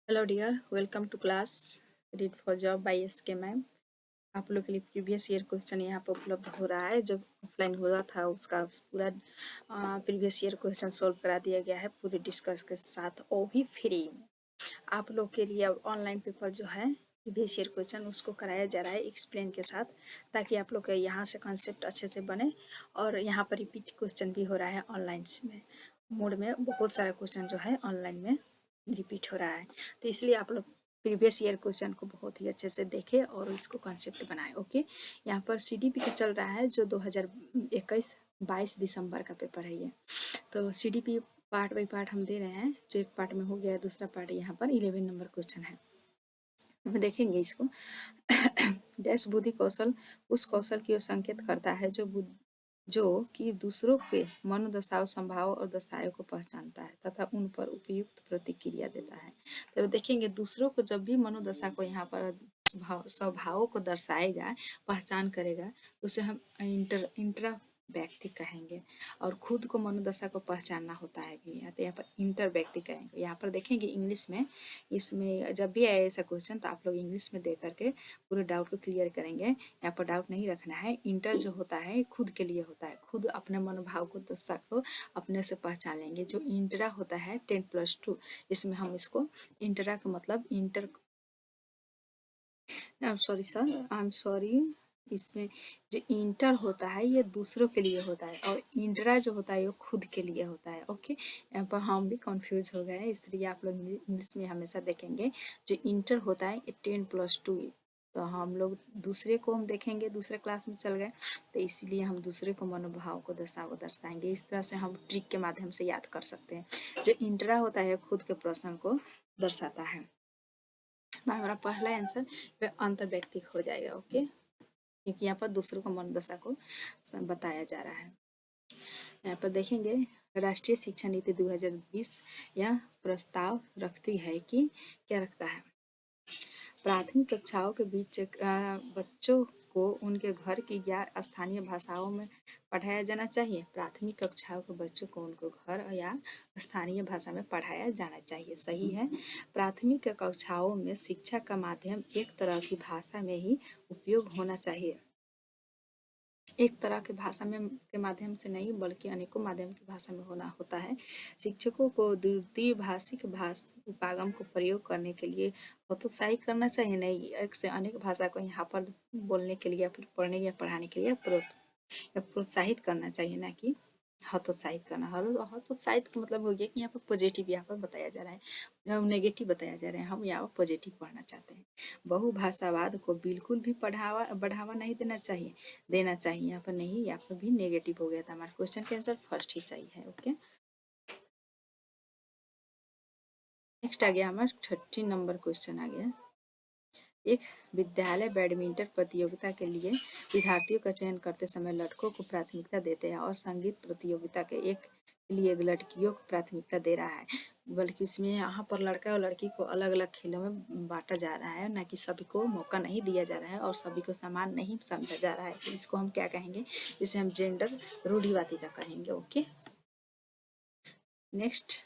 Hello dear, welcome to class read for job by SK ma'am. आप लोग के लिए प्रीवियस ईयर क्वेश्चन यहाँ पर उपलब्ध हो रहा है। जो ऑफलाइन हुआ था उसका पूरा प्रीवियस ईयर क्वेश्चन सॉल्व करा दिया गया है पूरे डिस्कस के साथ, वो भी फ्री में। आप लोग के लिए ऑनलाइन पेपर जो है प्रीवियस ईयर क्वेश्चन उसको कराया जा रहा है एक्सप्लेन के साथ, ताकि आप लोग के यहाँ से कॉन्सेप्ट अच्छे से बने। और यहाँ पर रिपीट क्वेश्चन भी हो रहा है ऑनलाइन में मोड में, बहुत सारा क्वेश्चन जो है ऑनलाइन में रिपीट हो रहा है। तो इसलिए आप लोग प्रीवियस ईयर क्वेश्चन को बहुत ही अच्छे से देखें और इसको कॉन्सेप्ट बनाएं। ओके, यहाँ पर सीडीपी का चल रहा है जो 2021-22 दिसंबर का पेपर है ये। तो सीडीपी पार्ट बाई पार्ट हम दे रहे हैं। जो एक पार्ट में हो गया है, दूसरा पार्ट यहाँ पर 11 नंबर क्वेश्चन है। हम देखेंगे इसको। डैश बुद्धि कौशल उस कौशल की ओर संकेत करता है जो कि दूसरों के मनोदशाओं, संभाव और दशाओं को पहचानता है तथा उन पर उपयुक्त प्रतिक्रिया देता है। तो देखेंगे दूसरों को जब भी मनोदशा को यहाँ पर स्वभावों को दर्शाएगा, पहचान करेगा, उसे हम इंट्रा व्यक्ति कहेंगे। और खुद को मनोदशा को पहचानना होता है भी, तो यहाँ पर इंटर व्यक्ति कहेंगे। यहाँ पर देखेंगे इंग्लिश में, इसमें जब भी आए ऐसा क्वेश्चन तो आप लोग इंग्लिश में दे करके पूरे डाउट को क्लियर करेंगे। यहाँ पर डाउट नहीं रखना है। इंटर जो होता है खुद के लिए होता है, खुद अपने मनोभाव को, दशा को अपने से पहचान लेंगे। जो इंटरा होता है 10+2, इसमें हम इसको इंटरा का मतलब inter, sorry sir, I am sorry, इसमें जो इंटर होता है ये दूसरों के लिए होता है और इंट्रा जो होता है वो खुद के लिए होता है। ओके, यहाँ पर हम भी कंफ्यूज हो गए हैं, इसलिए आप लोग इंग्लिश में हमेशा देखेंगे जो इंटर होता है 10+2। तो हम लोग दूसरे को हम देखेंगे, दूसरे क्लास में चल गए, तो इसीलिए हम दूसरे को मनोभाव को, दशा को दर्शाएंगे। इस तरह से हम ट्रिक के माध्यम से याद कर सकते हैं। जो इंट्रा होता है खुद के प्रश्न को दर्शाता है। तो हमारा पहला आंसर अंतर्व्यक्तिक हो जाएगा। ओके, क्योंकि यहाँ पर दूसरों को मनोदशा को बताया जा रहा है। यहाँ पर देखेंगे राष्ट्रीय शिक्षा नीति 2020 यह प्रस्ताव रखती है कि, क्या रखता है, प्राथमिक कक्षाओं के बीच बच्चों को उनके घर की या स्थानीय भाषाओं में पढ़ाया जाना चाहिए। प्राथमिक कक्षाओं के बच्चों को उनको घर या स्थानीय भाषा में पढ़ाया जाना चाहिए। सही है। प्राथमिक कक्षाओं में शिक्षा का माध्यम एक तरह की भाषा में ही उपयोग होना चाहिए। एक तरह के भाषा में के माध्यम से नहीं, बल्कि अनेकों माध्यम की भाषा में होना होता है। शिक्षकों को द्वितीय भाषिक उपागम को प्रयोग करने के लिए हतोत्साहित करना चाहिए। नहीं, एक से अनेक भाषा को यहाँ पर बोलने के लिए या फिर पढ़ने या पढ़ाने के लिए प्रोत्साहित करना चाहिए, ना कि हतोत्साहित करना। हतोत्साहित का मतलब हो गया कि यहाँ पर पॉजिटिव यहाँ पर बताया जा रहा है, नेगेटिव बताया जा रहा है। हम यहाँ पर पॉजिटिव पढ़ना चाहते हैं। बहुभाषावाद को बिल्कुल भी बढ़ावा नहीं देना चाहिए। यहाँ पर नहीं, यहाँ पर भी नेगेटिव हो गया था। हमारे क्वेश्चन के आंसर फर्स्ट ही सही है। ओके, नेक्स्ट आ गया हमारा 30 नंबर क्वेश्चन आ गया। एक विद्यालय बैडमिंटन प्रतियोगिता के लिए विद्यार्थियों का चयन करते समय लड़कों को प्राथमिकता देते हैं और संगीत प्रतियोगिता के एक लिए लड़कियों को प्राथमिकता दे रहा है। बल्कि इसमें यहाँ पर लड़का और लड़की को अलग अलग खेलों में बांटा जा रहा है, ना कि सभी को मौका नहीं दिया जा रहा है और सभी को समान नहीं समझा जा रहा है। तो इसको हम क्या कहेंगे, इसे हम जेंडर रूढ़िवादिता कहेंगे। ओके, नेक्स्ट,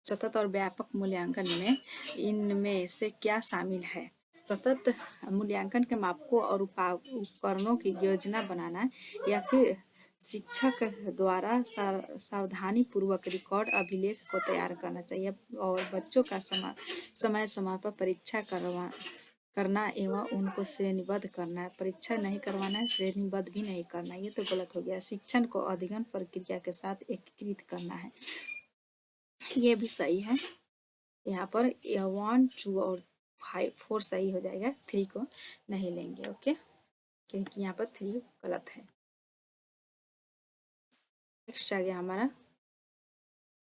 सतत और व्यापक मूल्यांकन में इनमें से क्या शामिल है। सतत मूल्यांकन के मापकों और उपकरणों की योजना बनाना, या फिर शिक्षक द्वारा सावधानी पूर्वक रिकॉर्ड अभिलेख को तैयार करना चाहिए और बच्चों का समय समय पर परीक्षा करना एवं उनको श्रेणीबद्ध करना। परीक्षा नहीं करवाना है, श्रेणीबद्ध भी नहीं करना, ये तो गलत हो गया। शिक्षण को अध्ययन प्रक्रिया के साथ एकीकृत करना है, ये भी सही है। यहाँ पर 1, 2 और 5, 4 सही हो जाएगा, 3 को नहीं लेंगे। ओके, क्योंकि यहाँ पर 3 गलत है। नेक्स्ट आ गया हमारा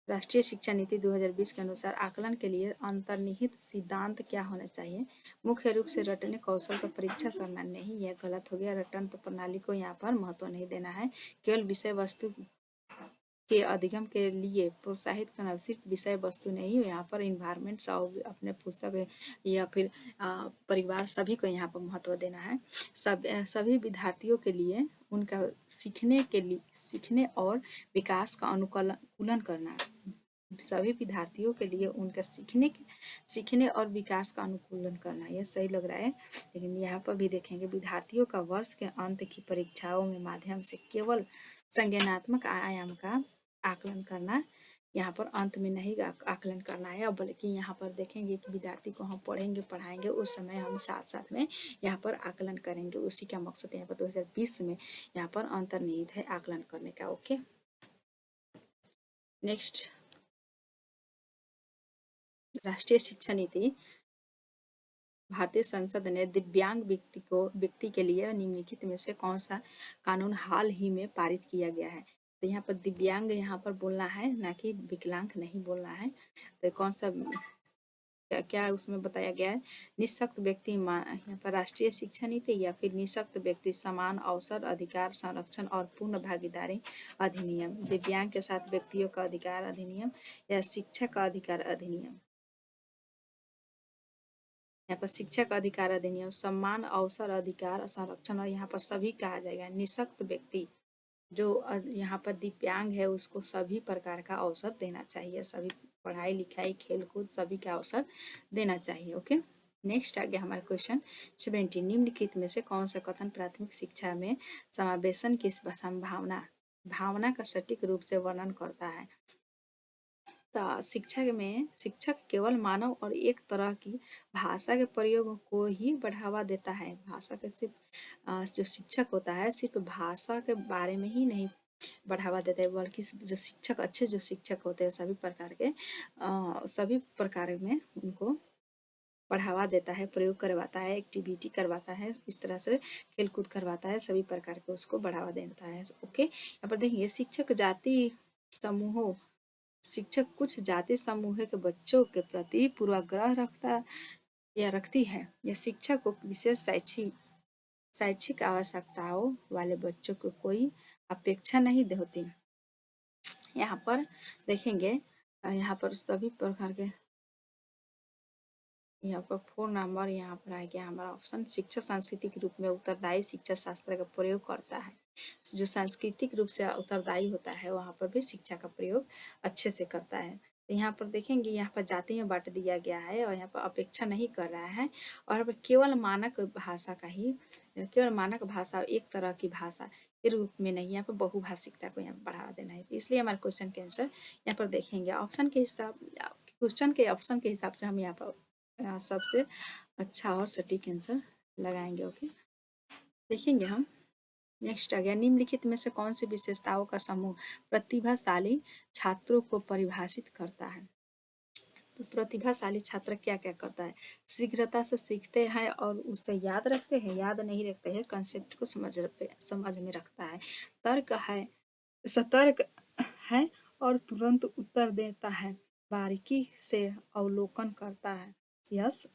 राष्ट्रीय शिक्षा नीति 2020 के अनुसार आकलन के लिए अंतर्निहित सिद्धांत क्या होना चाहिए। मुख्य रूप से रटने कौशल का परीक्षा करना, नहीं, यह गलत हो गया। रटन प्रणाली को यहाँ पर महत्व नहीं देना है। केवल विषय वस्तु के अधिगम के लिए प्रोत्साहित करना, सिर्फ विषय वस्तु नहीं, यहाँ पर इन्वायरमेंट्स और अपने पुस्तक या फिर परिवार, सभी को यहाँ पर महत्व देना है। सभी विद्यार्थियों के लिए उनका सीखने और विकास का अनुकूलन करना, सभी विद्यार्थियों के लिए उनका सीखने और विकास का अनुकूलन करना। यह सही लग रहा है, लेकिन यहाँ पर भी देखेंगे विद्यार्थियों का वर्ष के अंत की परीक्षाओं में माध्यम से केवल संज्ञानात्मक आयाम का आकलन करना, यहाँ पर अंत में नहीं आकलन करना है, बल्कि यहाँ पर देखेंगे कि विद्यार्थी को हम पढ़ेंगे पढ़ाएंगे उस समय हम साथ साथ में यहाँ पर आकलन करेंगे। उसी का मकसद यहाँ पर 2020 में यहाँ पर अंतर्निहित है आकलन करने का। ओके, नेक्स्ट, राष्ट्रीय शिक्षा नीति। भारतीय संसद ने दिव्यांग व्यक्ति के लिए निम्नलिखित में से कौन सा कानून हाल ही में पारित किया गया है? तो यहाँ पर दिव्यांग यहाँ पर बोलना है, ना कि विकलांग नहीं बोलना है। तो कौन सा क्या उसमें बताया गया है? निःशक्त व्यक्ति यहाँ पर राष्ट्रीय शिक्षा नीति, या फिर निःशक्त व्यक्ति समान अवसर अधिकार संरक्षण और पूर्ण भागीदारी अधिनियम, दिव्यांग के साथ व्यक्तियों का अधिकार अधिनियम, या शिक्षा का अधिकार अधिनियम। यहाँ पर शिक्षा का अधिकार अधिनियम, समान अवसर अधिकार संरक्षण, और यहाँ पर सभी कहा जाएगा। निःशक्त व्यक्ति जो यहाँ पर दिव्यांग है उसको सभी प्रकार का अवसर देना चाहिए, सभी पढ़ाई लिखाई खेलकूद सभी का अवसर देना चाहिए। ओके, नेक्स्ट आ गया हमारा क्वेश्चन 17। निम्नलिखित में से कौन सा कथन प्राथमिक शिक्षा में समावेशन की संभावना भावना का सटीक रूप से वर्णन करता है? तो शिक्षा में शिक्षक केवल मानव और एक तरह की भाषा के प्रयोग को ही बढ़ावा देता है। भाषा के सिर्फ जो शिक्षक होता है सिर्फ भाषा के बारे में ही नहीं बढ़ावा देता है, बल्कि जो शिक्षक अच्छे जो शिक्षक होते हैं सभी प्रकार में उनको बढ़ावा देता है, प्रयोग करवाता है, एक्टिविटी करवाता है, इस तरह से खेलकूद करवाता है, सभी प्रकार के उसको बढ़ावा देता है। ओके, यहाँ पर देखिए शिक्षक कुछ जाति समूह के बच्चों के प्रति पूर्वाग्रह रखता या रखती है, या शिक्षक को विशेष शैक्षिक आवश्यकताओं वाले बच्चों को कोई अपेक्षा नहीं होती। यहाँ पर देखेंगे यहाँ पर सभी प्रकार के यहाँ पर 4 नंबर यहाँ पर आ गया हमारा ऑप्शन। शिक्षक सांस्कृतिक रूप में उत्तरदायी शिक्षा शास्त्र का प्रयोग करता है। जो सांस्कृतिक रूप से उत्तरदायी होता है वहाँ पर भी शिक्षा का प्रयोग अच्छे से करता है। तो यहाँ पर देखेंगे यहाँ पर जाति में बांट दिया गया है और यहाँ पर अपेक्षा नहीं कर रहा है, और यहाँ पर केवल मानक भाषा एक तरह की भाषा के रूप में नहीं, यहाँ पर बहुभाषिकता को यहाँ पर बढ़ावा देना है। इसलिए हमारे क्वेश्चन के आंसर यहाँ पर देखेंगे क्वेश्चन के ऑप्शन के हिसाब से हम यहाँ पर सबसे अच्छा और सटीक आंसर लगाएंगे। ओके, देखेंगे हम नेक्स्ट आ गया। निम्नलिखित में से कौन सी विशेषताओं का समूह प्रतिभाशाली छात्रों को परिभाषित करता है? तो प्रतिभाशाली छात्र क्या क्या करता है? शीघ्रता से सीखते हैं और उसे याद रखते हैं, याद नहीं रखते हैं, कंसेप्ट को समझ में रखता है, सतर्क है और तुरंत उत्तर देता है, बारीकी से अवलोकन करता है, यस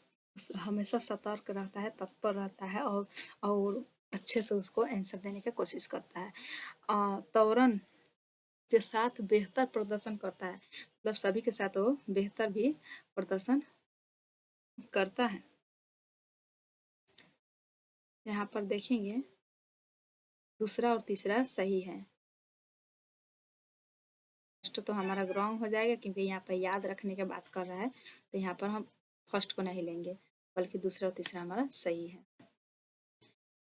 हमेशा सतर्क रहता है, तत्पर रहता है और अच्छे से उसको आंसर देने की कोशिश करता है, त्वरण के साथ बेहतर प्रदर्शन करता है, मतलब सभी के साथ वो बेहतर भी प्रदर्शन करता है। यहाँ पर देखेंगे दूसरा और तीसरा सही है, तो हमारा रॉन्ग हो जाएगा क्योंकि यहाँ पर याद रखने की बात कर रहा है, तो यहाँ पर हम फर्स्ट को नहीं लेंगे बल्कि दूसरा और तीसरा हमारा सही है।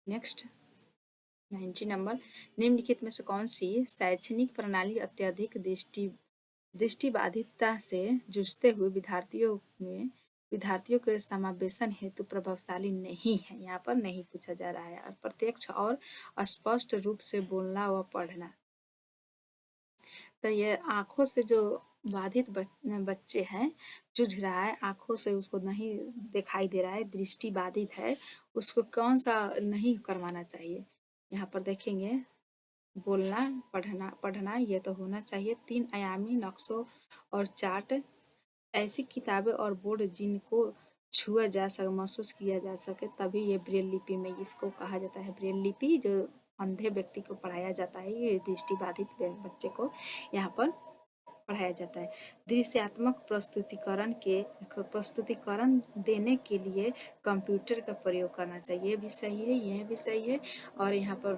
Next 90 number. निम्नलिखित में से कौन सी शैक्षणिक प्रणाली अत्यधिक दृष्टिबाधितता से जूझते हुए विद्यार्थियों के समावेशन हेतु प्रभावशाली नहीं है? यहाँ पर नहीं पूछा जा रहा है। अप्रत्यक्ष और स्पष्ट रूप से बोलना व पढ़ना, तो ये आँखों से जो बाधित बच्चे हैं, जूझ रहा है, आँखों से उसको नहीं दिखाई दे रहा है, दृष्टि बाधित है, उसको कौन सा नहीं करवाना चाहिए? यहाँ पर देखेंगे बोलना पढ़ना ये तो होना चाहिए। 3 आयामी नक्शों और चार्ट, ऐसी किताबें और बोर्ड जिनको छुआ जा सके, महसूस किया जा सके, तभी ये ब्रेल लिपि में इसको कहा जाता है। ब्रेल लिपि जो अंधे व्यक्ति को पढ़ाया जाता है, ये दृष्टिबाधित बच्चे को यहाँ पर पढ़ाया जाता है। दृश्यात्मक प्रस्तुतिकरण देने के लिए कंप्यूटर का प्रयोग करना चाहिए, ये भी सही है, यह भी सही है, और यहाँ पर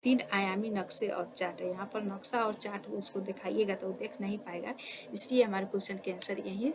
तीन आयामी नक्शे और चार्ट है। यहाँ पर नक्शा और चार्ट उसको दिखाइएगा तो वो देख नहीं पाएगा, इसलिए हमारे क्वेश्चन के आंसर यही